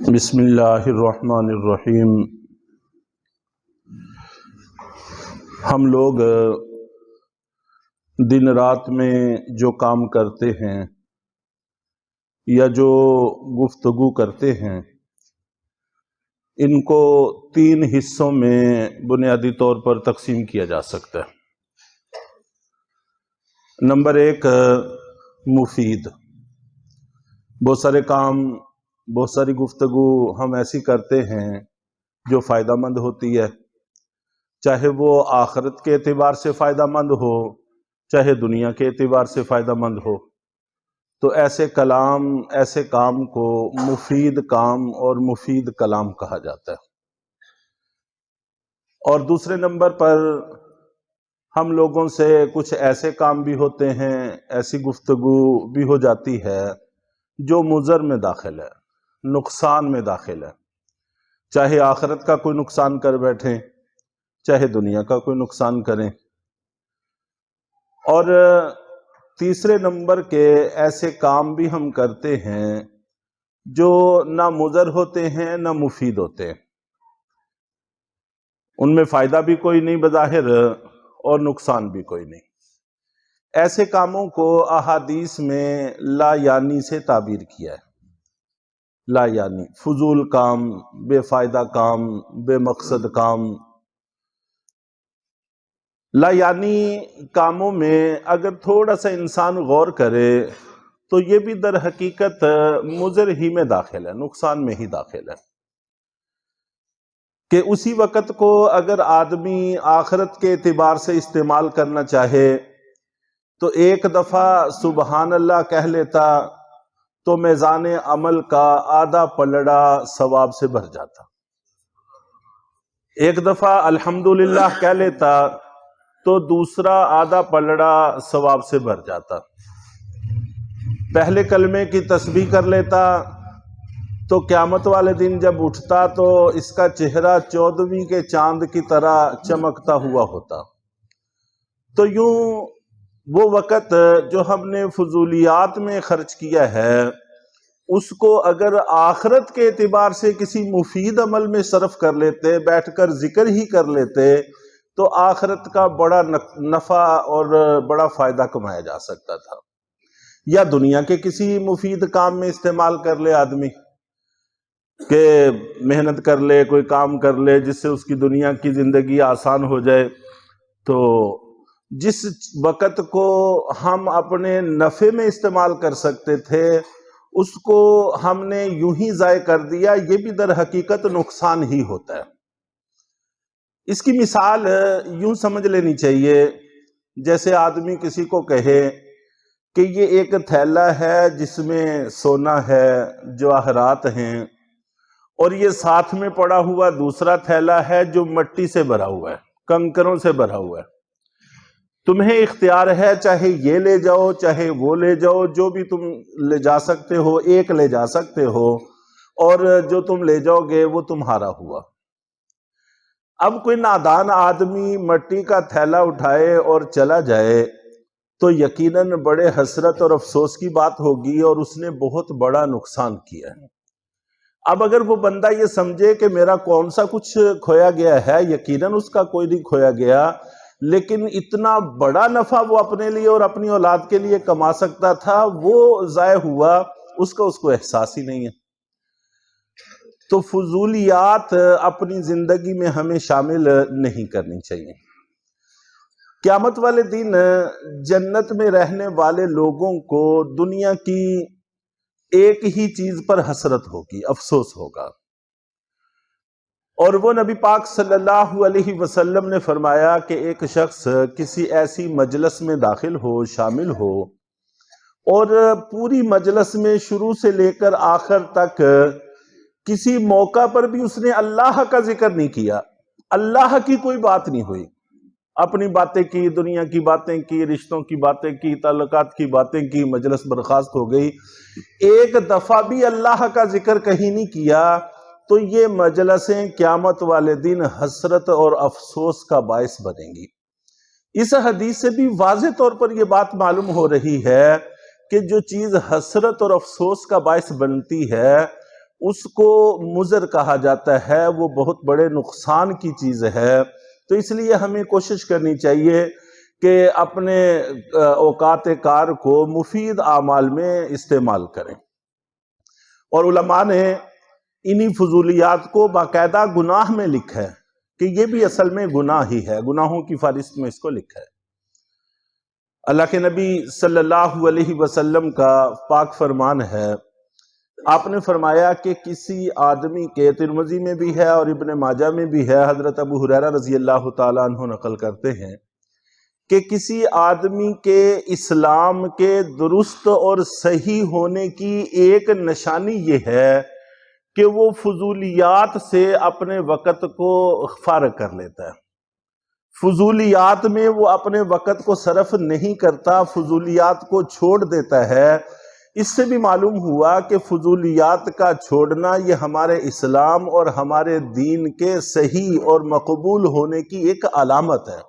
بسم اللہ الرحمن الرحیم۔ ہم لوگ دن رات میں جو کام کرتے ہیں یا جو گفتگو کرتے ہیں، ان کو تین حصوں میں بنیادی طور پر تقسیم کیا جا سکتا ہے۔ نمبر ایک، مفید۔ بہت سارے کام، بہت ساری گفتگو ہم ایسی کرتے ہیں جو فائدہ مند ہوتی ہے، چاہے وہ آخرت کے اعتبار سے فائدہ مند ہو، چاہے دنیا کے اعتبار سے فائدہ مند ہو۔ تو ایسے کلام، ایسے کام کو مفید کام اور مفید کلام کہا جاتا ہے۔ اور دوسرے نمبر پر ہم لوگوں سے کچھ ایسے کام بھی ہوتے ہیں، ایسی گفتگو بھی ہو جاتی ہے جو مضر میں داخل ہے، نقصان میں داخل ہے، چاہے آخرت کا کوئی نقصان کر بیٹھیں، چاہے دنیا کا کوئی نقصان کریں۔ اور تیسرے نمبر کے ایسے کام بھی ہم کرتے ہیں جو نہ مضر ہوتے ہیں نہ مفید ہوتے ہیں، ان میں فائدہ بھی کوئی نہیں بظاہر اور نقصان بھی کوئی نہیں۔ ایسے کاموں کو احادیث میں لا یعنی سے تعبیر کیا ہے۔ لا یعنی، فضول کام، بے فائدہ کام، بے مقصد کام۔ لا یعنی کاموں میں اگر تھوڑا سا انسان غور کرے تو یہ بھی در حقیقت مضر ہی میں داخل ہے، نقصان میں ہی داخل ہے، کہ اسی وقت کو اگر آدمی آخرت کے اعتبار سے استعمال کرنا چاہے تو ایک دفعہ سبحان اللہ کہہ لیتا تو میزان عمل کا آدھا پلڑا ثواب سے بھر جاتا، ایک دفعہ الحمدللہ کہہ لیتا تو دوسرا آدھا پلڑا ثواب سے بھر جاتا، پہلے کلمے کی تسبیح کر لیتا تو قیامت والے دن جب اٹھتا تو اس کا چہرہ 14ویں کے چاند کی طرح چمکتا ہوا ہوتا۔ تو یوں وہ وقت جو ہم نے فضولیات میں خرچ کیا ہے، اس کو اگر آخرت کے اعتبار سے کسی مفید عمل میں صرف کر لیتے، بیٹھ کر ذکر ہی کر لیتے، تو آخرت کا بڑا نفع اور بڑا فائدہ کمایا جا سکتا تھا۔ یا دنیا کے کسی مفید کام میں استعمال کر لے آدمی، کہ محنت کر لے، کوئی کام کر لے جس سے اس کی دنیا کی زندگی آسان ہو جائے، تو جس وقت کو ہم اپنے نفع میں استعمال کر سکتے تھے اس کو ہم نے یوں ہی ضائع کر دیا، یہ بھی در حقیقت نقصان ہی ہوتا ہے۔ اس کی مثال یوں سمجھ لینی چاہیے، جیسے آدمی کسی کو کہے کہ یہ ایک تھیلا ہے جس میں سونا ہے، جواہرات ہیں، اور یہ ساتھ میں پڑا ہوا دوسرا تھیلا ہے جو مٹی سے بھرا ہوا ہے، کنکروں سے بھرا ہوا ہے۔ تمہیں اختیار ہے، چاہے یہ لے جاؤ چاہے وہ لے جاؤ، جو بھی تم لے جا سکتے ہو ایک لے جا سکتے ہو، اور جو تم لے جاؤ گے وہ تمہارا ہوا۔ اب کوئی نادان آدمی مٹی کا تھیلا اٹھائے اور چلا جائے تو یقیناً بڑے حسرت اور افسوس کی بات ہوگی، اور اس نے بہت بڑا نقصان کیا ہے۔ اب اگر وہ بندہ یہ سمجھے کہ میرا کون سا کچھ کھویا گیا ہے، یقیناً اس کا کوئی نہیں کھویا گیا، لیکن اتنا بڑا نفع وہ اپنے لیے اور اپنی اولاد کے لیے کما سکتا تھا، وہ ضائع ہوا، اس کو احساس ہی نہیں ہے۔ تو فضولیات اپنی زندگی میں ہمیں شامل نہیں کرنی چاہیے۔ قیامت والے دن جنت میں رہنے والے لوگوں کو دنیا کی ایک ہی چیز پر حسرت ہوگی، افسوس ہوگا، اور وہ نبی پاک صلی اللہ علیہ وسلم نے فرمایا کہ ایک شخص کسی ایسی مجلس میں داخل ہو، شامل ہو، اور پوری مجلس میں شروع سے لے کر آخر تک کسی موقع پر بھی اس نے اللہ کا ذکر نہیں کیا، اللہ کی کوئی بات نہیں ہوئی، اپنی باتیں کی، دنیا کی باتیں کی، رشتوں کی باتیں کی، تعلقات کی باتیں کی، مجلس برخاست ہو گئی، ایک دفعہ بھی اللہ کا ذکر کہیں نہیں کیا، تو یہ مجلسیں قیامت والے دن حسرت اور افسوس کا باعث بنیں گی۔ اس حدیث سے بھی واضح طور پر یہ بات معلوم ہو رہی ہے کہ جو چیز حسرت اور افسوس کا باعث بنتی ہے اس کو مضر کہا جاتا ہے، وہ بہت بڑے نقصان کی چیز ہے۔ تو اس لیے ہمیں کوشش کرنی چاہیے کہ اپنے اوقات کار کو مفید اعمال میں استعمال کریں۔ اور علماء نے انہی فضولیات کو باقاعدہ گناہ میں لکھا ہے کہ یہ بھی اصل میں گناہ ہی ہے، گناہوں کی فہرست میں اس کو لکھا ہے۔ اللہ کے نبی صلی اللہ علیہ وسلم کا پاک فرمان ہے، آپ نے فرمایا کہ کسی آدمی کے، ترمذی میں بھی ہے اور ابن ماجہ میں بھی ہے، حضرت ابو ہریرہ رضی اللہ تعالیٰ عنہ نقل کرتے ہیں کہ کسی آدمی کے اسلام کے درست اور صحیح ہونے کی ایک نشانی یہ ہے کہ وہ فضولیات سے اپنے وقت کو فارغ کر لیتا ہے، فضولیات میں وہ اپنے وقت کو صرف نہیں کرتا، فضولیات کو چھوڑ دیتا ہے۔ اس سے بھی معلوم ہوا کہ فضولیات کا چھوڑنا یہ ہمارے اسلام اور ہمارے دین کے صحیح اور مقبول ہونے کی ایک علامت ہے۔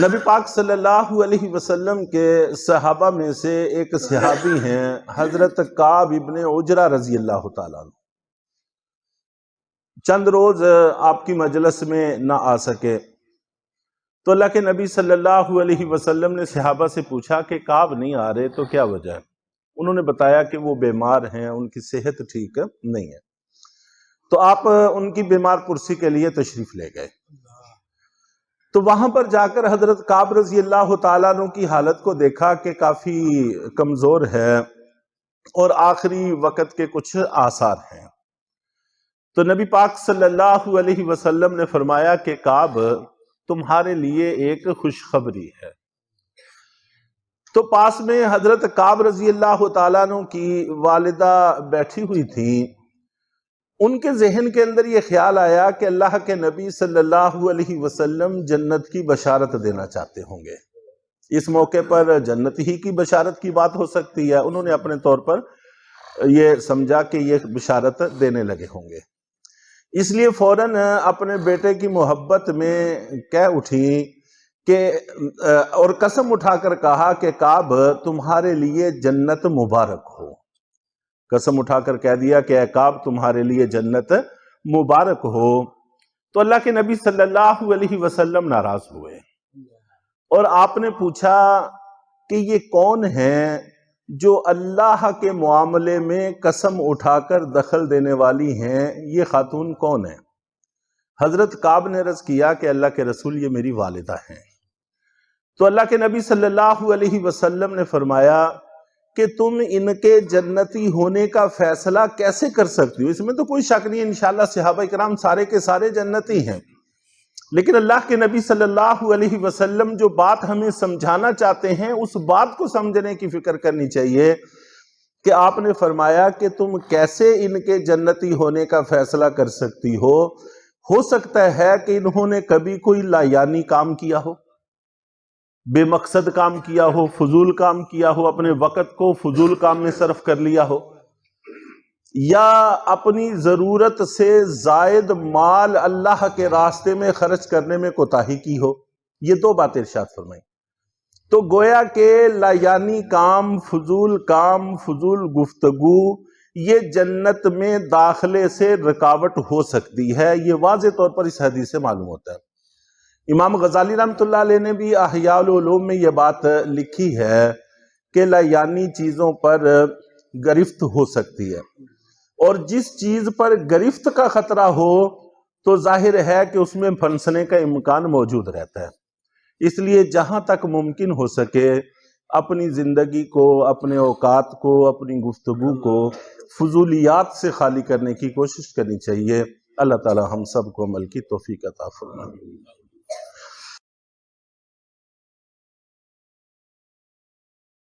نبی پاک صلی اللہ علیہ وسلم کے صحابہ میں سے ایک صحابی ہیں حضرت کعب ابن عجرہ رضی اللہ تعالیٰ عنہ۔ چند روز آپ کی مجلس میں نہ آ سکے تو اللہ کے نبی صلی اللہ علیہ وسلم نے صحابہ سے پوچھا کہ کعب نہیں آ رہے تو کیا وجہ ہے؟ انہوں نے بتایا کہ وہ بیمار ہیں، ان کی صحت ٹھیک نہیں ہے۔ تو آپ ان کی بیمار پرسی کے لیے تشریف لے گئے۔ تو وہاں پر جا کر حضرت کعب رضی اللہ تعالیٰ عنہ کی حالت کو دیکھا کہ کافی کمزور ہے اور آخری وقت کے کچھ آثار ہیں۔ تو نبی پاک صلی اللہ علیہ وسلم نے فرمایا کہ کعب تمہارے لیے ایک خوشخبری ہے۔ تو پاس میں حضرت کعب رضی اللہ تعالیٰ عنہ کی والدہ بیٹھی ہوئی تھیں، ان کے ذہن کے اندر یہ خیال آیا کہ اللہ کے نبی صلی اللہ علیہ وسلم جنت کی بشارت دینا چاہتے ہوں گے، اس موقع پر جنت ہی کی بشارت کی بات ہو سکتی ہے۔ انہوں نے اپنے طور پر یہ سمجھا کہ یہ بشارت دینے لگے ہوں گے، اس لیے فوراً اپنے بیٹے کی محبت میں کہہ اٹھی کہ اور قسم اٹھا کر کہا کہ کعب تمہارے لیے جنت مبارک ہو۔ قسم اٹھا کر کہہ دیا کہ اے کعب تمہارے لیے جنت مبارک ہو۔ تو اللہ کے نبی صلی اللہ علیہ وسلم ناراض ہوئے اور آپ نے پوچھا کہ یہ کون ہیں جو اللہ کے معاملے میں قسم اٹھا کر دخل دینے والی ہیں، یہ خاتون کون ہیں؟ حضرت کعب نے عرض کیا کہ اللہ کے رسول یہ میری والدہ ہیں۔ تو اللہ کے نبی صلی اللہ علیہ وسلم نے فرمایا کہ تم ان کے جنتی ہونے کا فیصلہ کیسے کر سکتی ہو؟ اس میں تو کوئی شک نہیں ہے، انشاءاللہ صحابہ کرام سارے کے سارے جنتی ہیں، لیکن اللہ کے نبی صلی اللہ علیہ وسلم جو بات ہمیں سمجھانا چاہتے ہیں اس بات کو سمجھنے کی فکر کرنی چاہیے کہ آپ نے فرمایا کہ تم کیسے ان کے جنتی ہونے کا فیصلہ کر سکتی ہو سکتا ہے کہ انہوں نے کبھی کوئی لایانی کام کیا ہو، بے مقصد کام کیا ہو، فضول کام کیا ہو، اپنے وقت کو فضول کام میں صرف کر لیا ہو، یا اپنی ضرورت سے زائد مال اللہ کے راستے میں خرچ کرنے میں کوتاہی کی ہو۔ یہ دو باتیں ارشاد فرمائیں۔ تو گویا کہ لایانی کام، فضول گفتگو یہ جنت میں داخلے سے رکاوٹ ہو سکتی ہے، یہ واضح طور پر اس حدیث سے معلوم ہوتا ہے۔ امام غزالی رحمۃ اللہ علیہ نے بھی احیاء العلوم میں یہ بات لکھی ہے کہ لایانی چیزوں پر گرفت ہو سکتی ہے، اور جس چیز پر گرفت کا خطرہ ہو تو ظاہر ہے کہ اس میں پھنسنے کا امکان موجود رہتا ہے۔ اس لیے جہاں تک ممکن ہو سکے اپنی زندگی کو، اپنے اوقات کو، اپنی گفتگو کو فضولیات سے خالی کرنے کی کوشش کرنی چاہیے۔ اللہ تعالی ہم سب کو عمل کی توفیق عطا فرمائے۔